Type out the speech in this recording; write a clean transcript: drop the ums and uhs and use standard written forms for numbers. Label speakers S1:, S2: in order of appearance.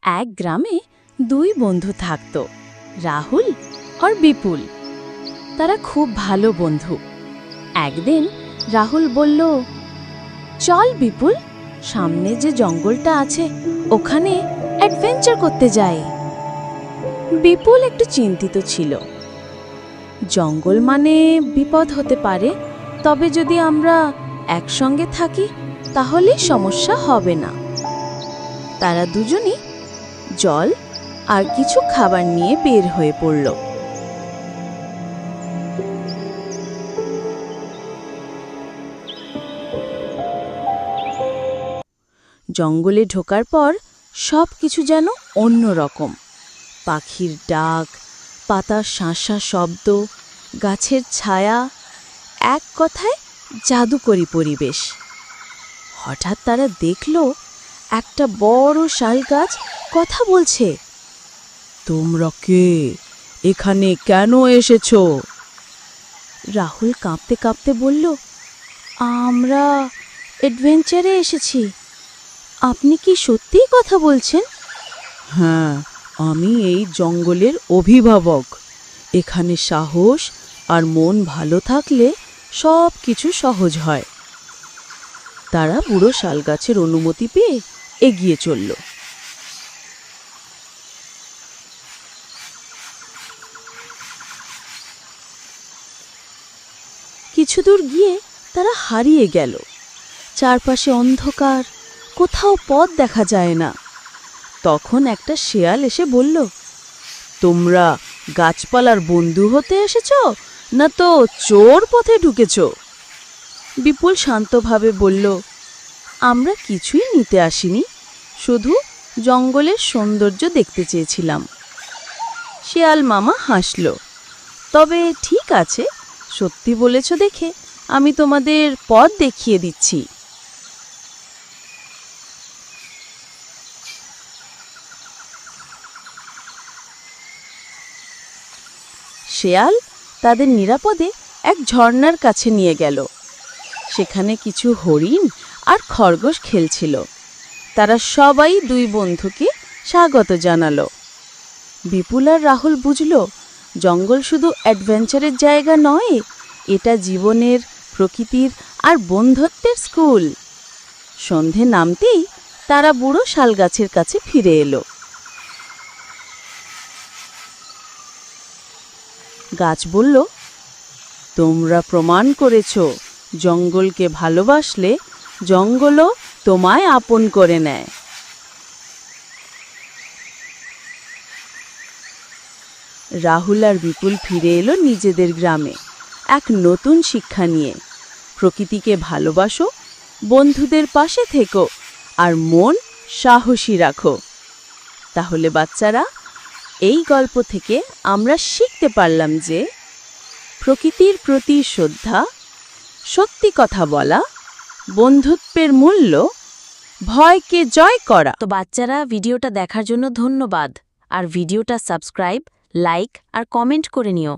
S1: এক গ্রামে দুই বন্ধু থাকত, রাহুল আর বিপুল। তারা খুব ভালো বন্ধু। একদিন রাহুল বলল, চল বিপুল, সামনে যে জঙ্গলটা আছে ওখানে অ্যাডভেঞ্চার করতে যাই। বিপুল একটু চিন্তিত ছিল। জঙ্গল মানে বিপদ হতে পারে, তবে যদি আমরা একসঙ্গে থাকি তাহলে সমস্যা হবে না। তারা দুজনই জল আর কিছু খাবার নিয়ে বের হয়ে পড়ল। জঙ্গলে ঢোকার পর সব কিছু যেন অন্যরকম। পাখির ডাক, পাতার শাঁসা শব্দ, গাছের ছায়া, এক কথায় জাদুকরী পরিবেশ। হঠাৎ তারা দেখল একটা বড় শাল গাছ কথা বলছে। তোমরা কে? এখানে কেন এসেছো? রাহুল কাঁপতে কাঁপতে বলল, আমরা অ্যাডভেঞ্চারে এসেছি। আপনি কি সত্যিই কথা বলছেন? হ্যাঁ, আমি এই জঙ্গলের অভিভাবক। এখানে সাহস আর মন ভালো থাকলে সব কিছু সহজ হয়। তারা বুড়ো শালগাছের অনুমতি পেয়ে এগিয়ে চলল। কিছু দূর গিয়ে তারা হারিয়ে গেল। চারপাশে অন্ধকার, কোথাও পথ দেখা যায় না। তখন একটা শেয়াল এসে বলল, তোমরা গাছপালার বন্ধু হতে এসেছ না তো চোর পথে ঢুকেছ? বিপুল শান্তভাবে বলল, আমরা কিছুই নিতে আসিনি, শুধু জঙ্গলের সৌন্দর্য দেখতে চেয়েছিলাম। শেয়াল মামা হাসল, তবে ঠিক আছে, সত্যি বলেছ দেখে আমি তোমাদের পথ দেখিয়ে দিচ্ছি। শেয়াল তাদের নিরাপদে এক ঝর্ণার কাছে নিয়ে গেল। সেখানে কিছু হরিণ আর খরগোশ খেলছিল। তারা সবাই দুই বন্ধুকে স্বাগত জানালো। বিপুল আর রাহুল বুঝল, জঙ্গল শুধু অ্যাডভেঞ্চারের জায়গা নয়, এটা জীবনের, প্রকৃতির আর বন্ধুত্বের স্কুল। সন্ধে নামতেই তারা বুড়ো শালগাছের কাছে ফিরে এলো। গাছ বলল, তোমরা প্রমাণ করেছ জঙ্গলকে ভালোবাসলে জঙ্গলও তোমায় আপন করে নেয়। রাহুল আর বিপুল ফিরে এলো নিজেদের গ্রামে এক নতুন শিক্ষা নিয়ে। প্রকৃতিকে ভালোবাসো, বন্ধুদের পাশে থেকো আর মন সাহসী রাখো। তাহলে বাচ্চারা, এই গল্প থেকে আমরা শিখতে পারলাম যে প্রকৃতির প্রতি শ্রদ্ধা, সত্যি কথা বলা, বন্ধুত্বের মূল্য, ভয়কে জয় করা। তো বাচ্চারা, ভিডিওটা দেখার জন্য ধন্যবাদ। আর ভিডিওটা সাবস্ক্রাইব, লাইক আর কমেন্ট করে নিও।